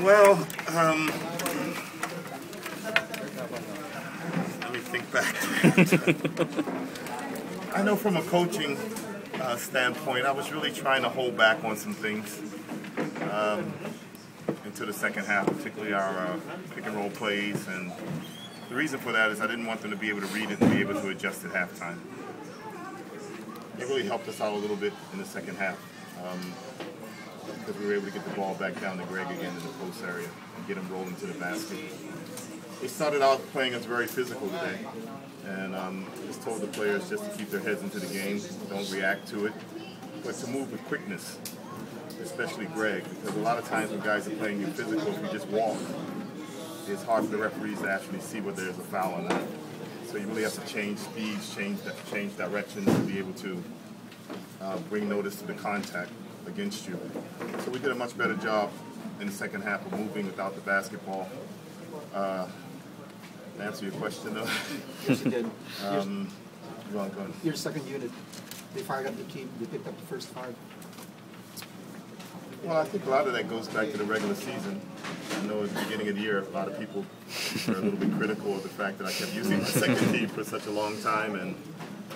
Well, let me think back. I know from a coaching standpoint, I was really trying to hold back on some things into the second half, particularly our pick and roll plays. And the reason for that is I didn't want them to be able to read it and be able to adjust at halftime. It really helped us out a little bit in the second half because we were able to get the ball back down to Greg again in the post area and get him rolling to the basket. They started out playing us very physical today, and just told the players just to keep their heads into the game, don't react to it, but to move with quickness, especially Greg, because a lot of times when guys are playing you physical, if you just walk, it's hard for the referees to actually see whether there's a foul or not. So you really have to change speeds, change directions to be able to bring notice to the contact against you. So we did a much better job in the second half of moving without the basketball. To answer your question, though. Yes, you did. Go on. Your second unit, they fired up the team. They picked up the first 5. Well, I think a lot of that goes back to the regular season. I know at the beginning of the year, a lot of people were a little bit critical of the fact that I kept using the second team for such a long time, and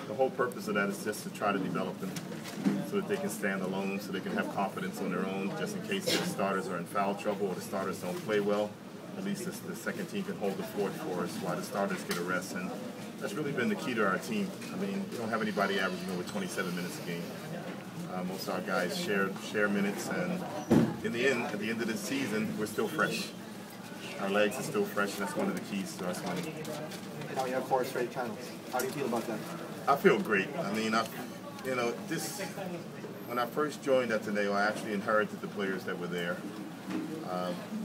the whole purpose of that is just to try to develop them so that they can stand alone, so they can have confidence on their own, just in case their starters are in foul trouble or the starters don't play well. At least the second team can hold the fort for us while the starters get a rest, and that's really been the key to our team. I mean, we don't have anybody averaging over 27 minutes a game. Most of our guys share minutes, and in the end, at the end of the season, we're still fresh. Our legs are still fresh, and that's one of the keys to us winning. Now you have 4 straight titles. How do you feel about that? I feel great. I mean, when I first joined Ateneo, I actually inherited the players that were there.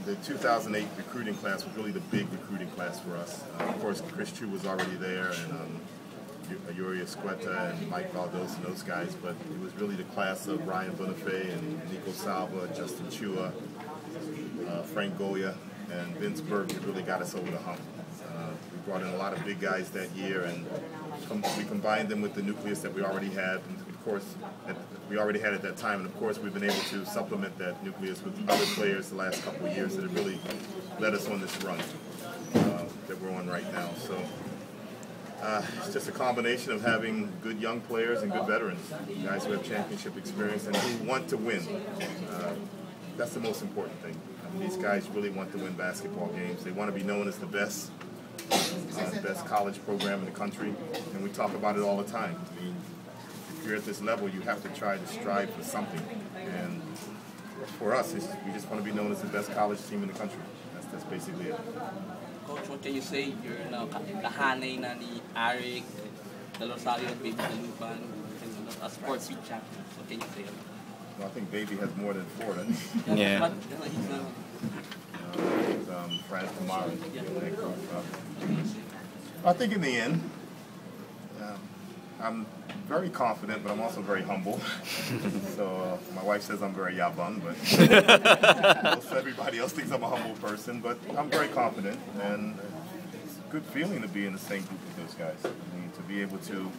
The 2008 recruiting class was really the big recruiting class for us. Of course, Chris Chu was already there, and Yuri Esqueta and Mike Valdos and those guys, but it was really the class of Ryan Bonifay and Nico Salva, Justin Chua, Frank Goya, and Vince Burke that really got us over the hump. We brought in a lot of big guys that year, and we combined them with the nucleus that we already had. And of course, we already had at that time, and of course we've been able to supplement that nucleus with other players the last couple of years that have really led us on this run that we're on right now. So it's just a combination of having good young players and good veterans, guys who have championship experience and who want to win. That's the most important thing. I mean, these guys really want to win basketball games. They want to be known as the best college program in the country, and we talk about it all the time. I mean, if you're at this level, you have to try to strive for something. And for us, we just want to be known as the best college team in the country. That's basically it. Coach, what can you say? You're now kahanay na ni Eric, the Rosario, Baby Dalupan, a sports week champion. What can you say? Well, I think Baby has more than 4, doesn't he? Yeah. France tomorrow. I think in the end, I'm very confident, but I'm also very humble. So my wife says I'm very yabang, but everybody else thinks I'm a humble person. But I'm very confident, and it's a good feeling to be in the same group with those guys. I mean, to be able to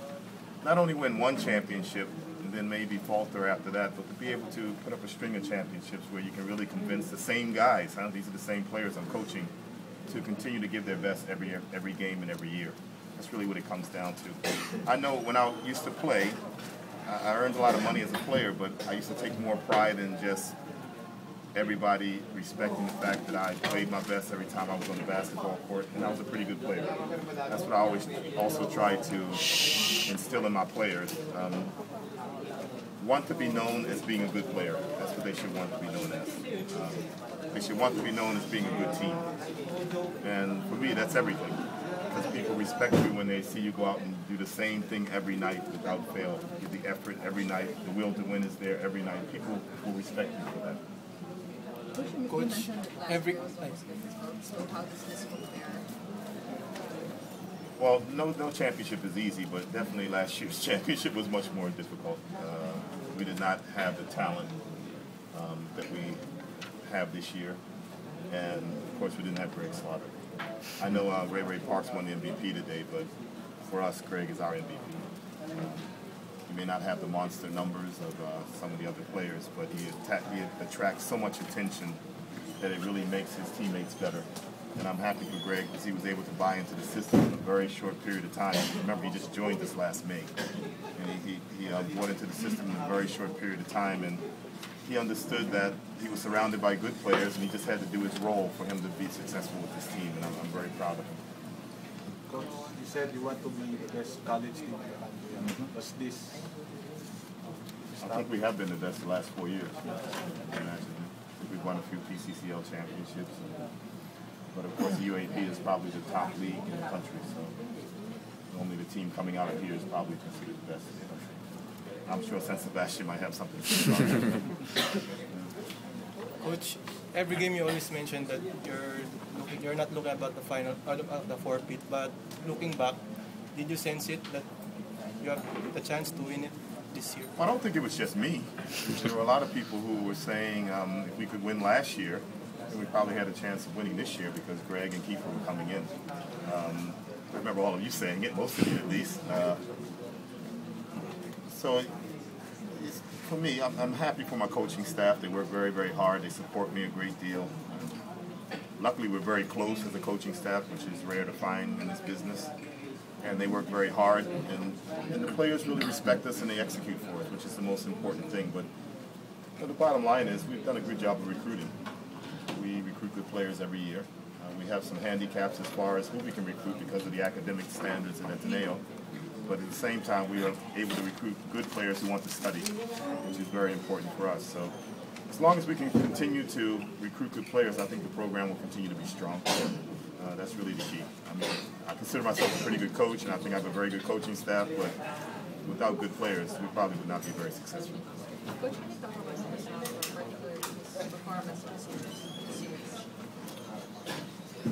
not only win one championship and then maybe falter after that, but to be able to put up a string of championships where you can really convince the same guys, these are the same players I'm coaching, to continue to give their best every game and every year. That's really what it comes down to. I know when I used to play, I earned a lot of money as a player, but I used to take more pride in just everybody respecting the fact that I played my best every time I was on the basketball court, and I was a pretty good player. That's what I always also try to instill in my players. Want to be known as being a good player. That's what they should want to be known as. They should want to be known as being a good team. And for me, that's everything. Because people respect you when they see you go out and do the same thing every night without fail. Give the effort every night. The will to win is there every night. People will respect you for that. Coach, so how does this compare? Well, no championship is easy, but definitely last year's championship was much more difficult. We did not have the talent that we have this year, and of course we didn't have Greg Slaughter. I know Ray Parks won the MVP today, but for us, Greg is our MVP. He may not have the monster numbers of some of the other players, but he attracts so much attention that it really makes his teammates better. And I'm happy for Greg because he was able to buy into the system in a very short period of time. Remember, he just joined us last May. And he bought into the system in a very short period of time. And he understood that he was surrounded by good players and he just had to do his role for him to be successful with this team. And I'm very proud of him. Coach, you said you want to be the best college team in the country. Was this? I think we have been the best the last 4 years. We've won a few PCCL championships. But of course, the UAAP is probably the top league in the country, so only the team coming out of here is probably considered the best in the country. I'm sure San Sebastian might have something to say about it. Coach, every game you always mention that you're not looking about the final, the forfeit, but looking back, did you sense it that you have the chance to win it this year? I don't think it was just me. There were a lot of people who were saying if we could win last year, we probably had a chance of winning this year because Greg and Kiefer were coming in. I remember all of you saying it, most of you at least. So for me, I'm happy for my coaching staff. They work very, very hard. They support me a great deal. Luckily, we're very close as a coaching staff, which is rare to find in this business. And they work very hard. And the players really respect us and they execute for us, which is the most important thing. But the bottom line is we've done a good job of recruiting. We recruit good players every year. We have some handicaps as far as who we can recruit because of the academic standards at Ateneo. But at the same time, we are able to recruit good players who want to study, which is very important for us. So as long as we can continue to recruit good players, I think the program will continue to be strong. That's really the key. I mean, I consider myself a pretty good coach, and I think I have a very good coaching staff, but without good players, we probably would not be very successful. Coach, can you talk about particularly his performance in the series?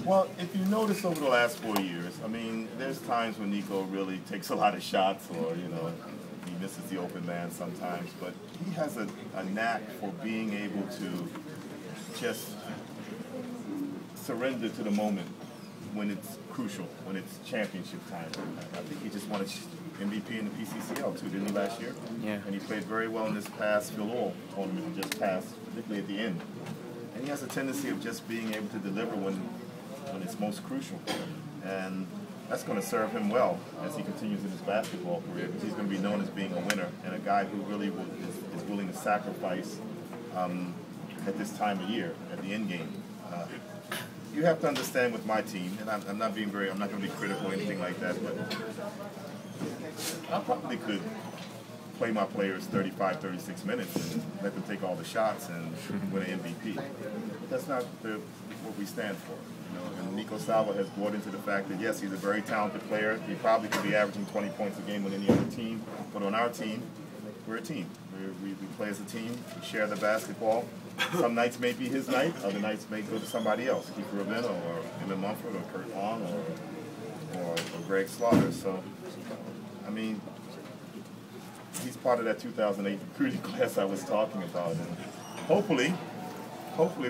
Well, if you notice over the last 4 years, I mean, there's times when Nico really takes a lot of shots or, he misses the open man sometimes, but he has a knack for being able to just surrender to the moment when it's crucial, when it's championship time. I think he just won MVP in the PCCL too, didn't he, last year? Yeah. And he played very well in this past Phil tournament that just passed, particularly at the end. And he has a tendency of just being able to deliver when it's most crucial. And that's going to serve him well as he continues in his basketball career, because he's going to be known as being a winner and a guy who really is willing to sacrifice at this time of year, at the end game. You have to understand with my team, and I'm not going to be critical or anything like that, but I probably could play my players 35, 36 minutes and let them take all the shots and win an MVP. But that's not what we stand for. And Nico Salva has bought into the fact that, yes, he's a very talented player. He probably could be averaging 20 points a game on any other team. But on our team, we're a team. We play as a team. We share the basketball. Some nights may be his night. Other nights may go to somebody else, Kiefer Ravina or Evan Mumford or Kurt Long or Greg Slaughter. So, I mean, he's part of that 2008 recruiting class I was talking about. And hopefully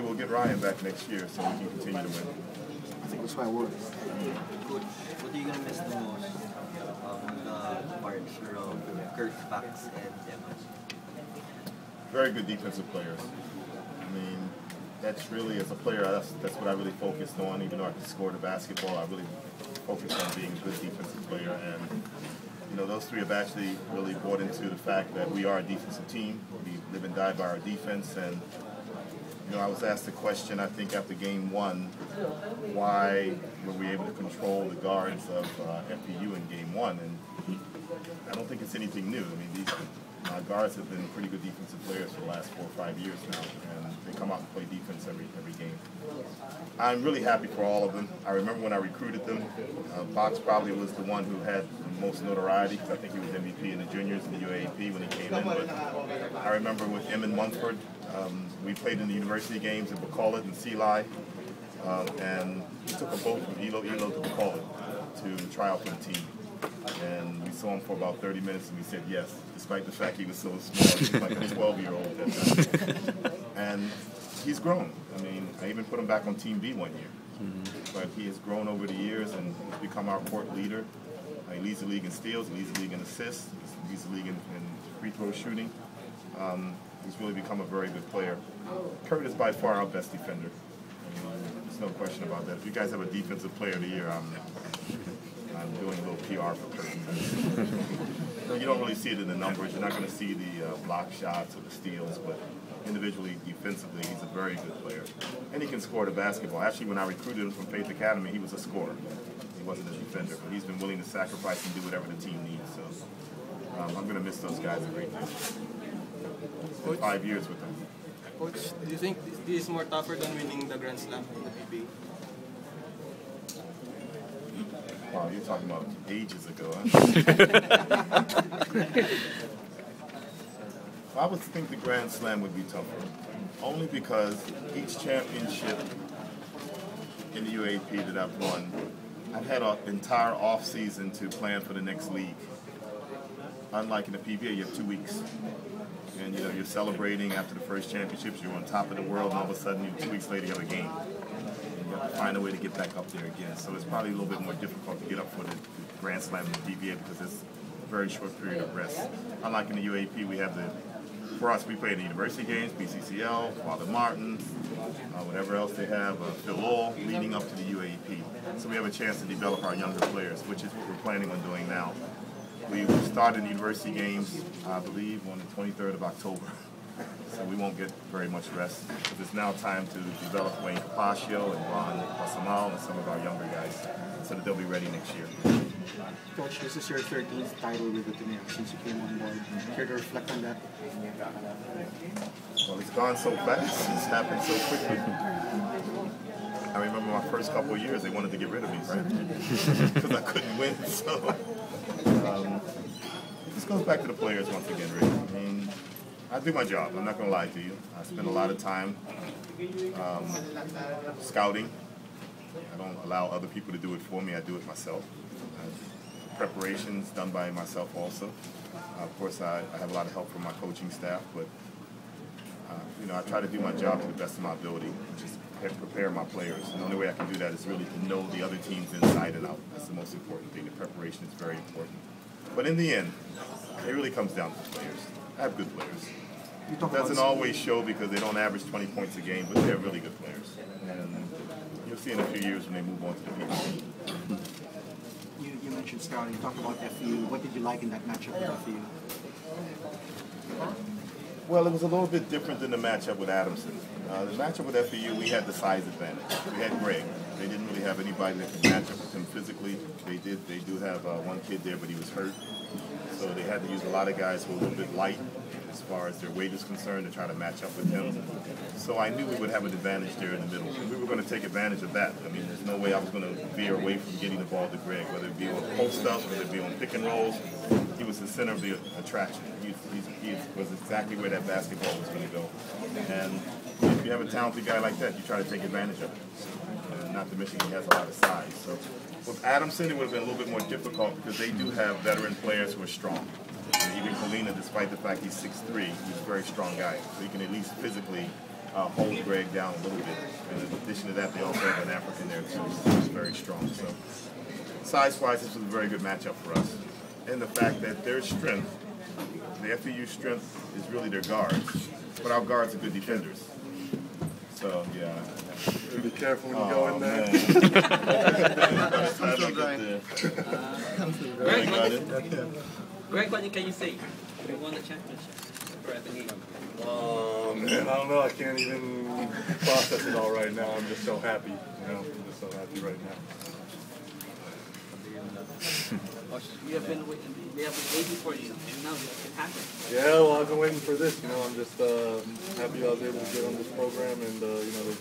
we'll get Ryan back next year so we can continue to win. I think it's my words. Coach, what are you going to miss the most the partner of Kurt, Fax, and Emma? Very good defensive players. I mean, that's really, as a player, that's what I really focused on. Even though I could score the basketball, I really focused on being a good defensive player. And those three have actually really bought into the fact that we are a defensive team. We live and die by our defense. And I was asked a question, I think, after game one, why were we able to control the guards of FPU in game one? And I don't think it's anything new. I mean, these guards have been pretty good defensive players for the last 4 or 5 years now, and they come out and play defense every game. I'm really happy for all of them. I remember when I recruited them, Box probably was the one who had the most notoriety, because I think he was MVP in the juniors in the UAAP when he came in. But I remember with Evan Mumford, we played in the university games at Bacolod and Sealy, and he took a boat from Ilo to Bacolod to try out for the team. And we saw him for about 30 minutes and we said yes, despite the fact he was so small. He was like a 12-year-old at that time. And he's grown. I mean, I even put him back on Team B one year. But he has grown over the years and he's become our court leader. He leads the league in steals, he leads the league in assists, he leads the league in free throw shooting. He's really become a very good player. Kurt is by far our best defender. There's no question about that. If you guys have a defensive player of the year, I'm doing a little PR for Kurt. You don't really see it in the numbers. You're not going to see the block shots or the steals, but individually, defensively, he's a very good player. And he can score the basketball. Actually, when I recruited him from Faith Academy, he was a scorer. He wasn't a defender, but he's been willing to sacrifice and do whatever the team needs. So I'm going to miss those guys a great deal. 5 years with them. Coach, do you think this is more tougher than winning the Grand Slam in the PBA? Wow, you're talking about ages ago, huh? I would think the Grand Slam would be tougher, only because each championship in the UAAP that I've won, I've had an entire off season to plan for the next league. Unlike in the PBA, you have 2 weeks. And you know, you're celebrating after the first championships, you're on top of the world, and all of a sudden, 2 weeks later, you have a game. And you have to find a way to get back up there again. So it's probably a little bit more difficult to get up for the Grand Slam in the PBA because it's a very short period of rest. Unlike in the UAAP, we have for us, we play the university games, BCCL, Father Martin, whatever else they have, Phil Lowell, leading up to the UAAP. So we have a chance to develop our younger players, which is what we're planning on doing now. We started the university games, I believe, on the 23rd of October. So we won't get very much rest. Because it's now time to develop Wayne Capaccio and Ron Pasamal and some of our younger guys so that they'll be ready next year. Coach, this is your 13th title with Ateneo since you came on board. Care to reflect on that? Well, it's gone so fast. It's happened so quickly. I remember my first couple of years, they wanted to get rid of me, right? Because I couldn't win. So this goes back to the players once again, Rick. I mean, I do my job. I'm not going to lie to you. I spend a lot of time scouting. I don't allow other people to do it for me. I do it myself. Preparations done by myself also. Of course, I have a lot of help from my coaching staff, but you know, I try to do my job to the best of my ability, which is prepare my players. And the only way I can do that is really to know the other teams inside and out. That's the most important thing. The preparation is very important. But in the end, it really comes down to the players. I have good players. It doesn't always show because they don't average 20 points a game, but they're really good players. And you'll see in a few years when they move on to the PBA. You mentioned scouting. Talk about FEU. What did you like in that matchup with FEU? Well, it was a little bit different than the matchup with Adamson. The matchup with FEU, we had the size advantage. We had Greg. They didn't really have anybody that could match up with him physically. They do have one kid there, but he was hurt. So they had to use a lot of guys who were a little bit light as far as their weight is concerned to try to match up with him. So I knew we would have an advantage there in the middle. And we were going to take advantage of that. I mean, there's no way I was going to veer away from getting the ball to Greg, whether it be on post-up, whether it be on pick and rolls. He was the center of the attraction. He was exactly where that basketball was going to go. And if you have a talented guy like that, you try to take advantage of it. Not to mention he has a lot of size. So with Adamson, it would have been a little bit more difficult because they do have veteran players who are strong. And even Colina, despite the fact he's 6'3", he's a very strong guy. So he can at least physically hold Greg down a little bit. And in addition to that, they also have an African there too, who's very strong. So size-wise, this was a very good matchup for us. And the fact that their strength, the FEU strength, is really their guards. But our guards are good defenders. So, yeah. Be careful when you go in there. Greg, what can you say? You won the championship for Ateneo. Man, I don't know. I can't even process it all right now. I'm just so happy. You know, I'm just so happy right now. You have been waiting. They have been waiting for you, and now it happened. Yeah, well, I've been waiting for this. You know, I'm just happy I was able to get on this program, and you know, they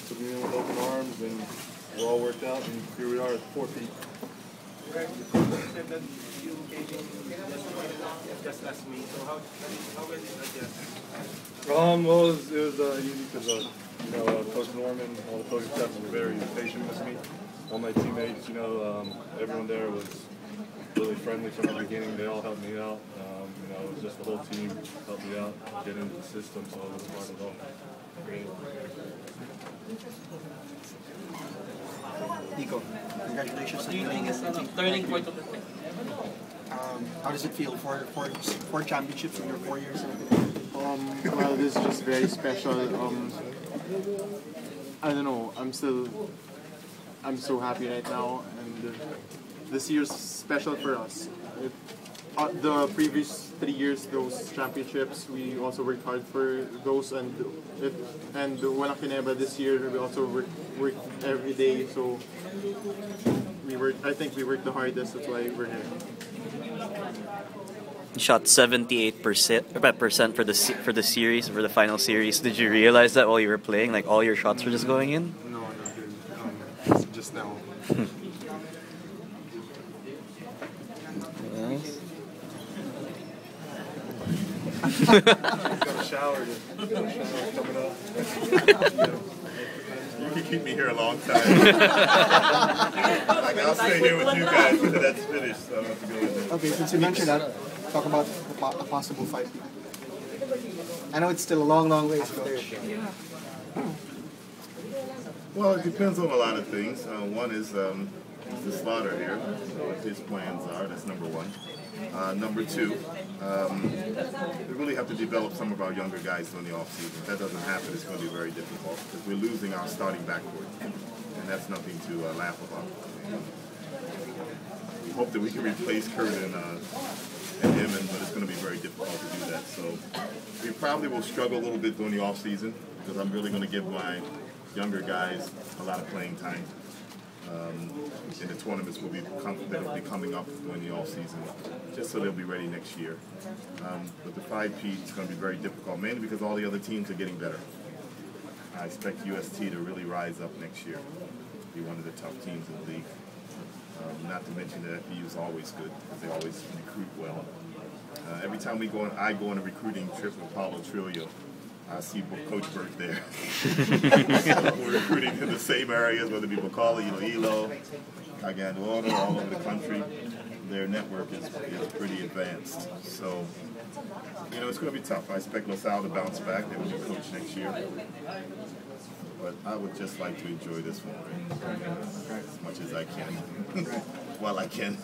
took me in with open arms, and we're all worked out, and here we are at 4 feet. Greg, you said that you came in just last week. So how will it adjust? Well, it was easy because you know, Coach Norman, all the coaching staff were very patient with me. All my teammates, you know, everyone there was really friendly from the beginning. They all helped me out. You know, it was just the whole team helped me out, get into the system, so it wasn't hard at all. Nico, congratulations. Do you think it's a turning point of the thing? How does it feel for 4 championships in your 4 years? Well, this is just very special. I don't know. I'm so happy right now, and this year's special for us. The previous 3 years, those championships, we also worked hard for those, and Walang Kineba this year, we also worked every day. So I think we worked the hardest. That's why we're here. You shot 78% for the series, for the final series. Did you realize that while you were playing, like all your shots were just going in? No, not really. Just now. Got a shower. Coming up. You can keep me here a long time. Like, I'll stay here with you guys until that's finished. So I don't have to go in there. Okay, since you mentioned that, talk about a possible fight. I know it's still a long, long ways, Coach. Well, it depends on a lot of things. One is the slaughter here, what his plans are. That's number one. Number two, we really have to develop some of our younger guys during the offseason. If that doesn't happen, it's going to be very difficult because we're losing our starting backcourt, and that's nothing to laugh about. We hope that we can replace Kurt and Emin, but it's going to be very difficult to do that. So we probably will struggle a little bit during the offseason because I'm really going to give my younger guys a lot of playing time. In the tournaments that will be coming up during the off season, just so they'll be ready next year. But the 5P is going to be very difficult, mainly because all the other teams are getting better. I expect UST to really rise up next year, be one of the tough teams in the league. Not to mention that FEU is always good because they always recruit well. Every time I go on a recruiting trip with Paulo Trillo, I see Coach Burt there. So we're recruiting in the same areas, whether it be Bacala, Iloilo, Cagaduano, all over the country. Their network is pretty advanced. So, it's going to be tough. I expect LaSalle to bounce back. They will be coach next year. But I would just like to enjoy this one as much as I can. While I can.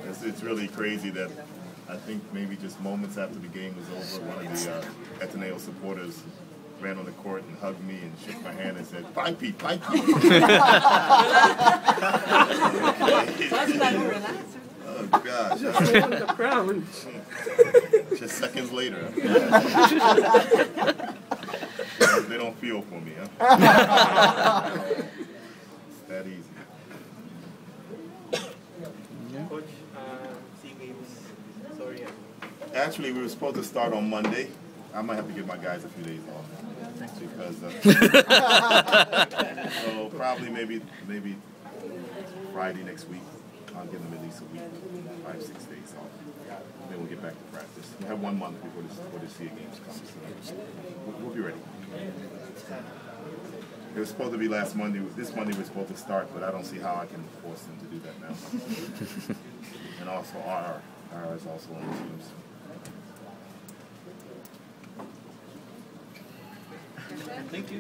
It's really crazy that I think maybe just moments after the game was over, one of the Ateneo supporters ran on the court and hugged me and shook my hand and said, "Fight Pete, fight Pete." Oh gosh. Just won the crown. Just seconds later. They don't feel for me, huh? It's that easy. Coach, SEA Games. Sorry. Actually, we were supposed to start on Monday. I might have to give my guys a few days off because so probably maybe Friday next week. I'll give them at least a week, 5-6 days off. Then we'll get back to practice. We have 1 month before the SEA Games come, so we'll be ready. It was supposed to be last Monday. This Monday we're supposed to start, but I don't see how I can force them to do that now. And also R is also on the teams. Thank you.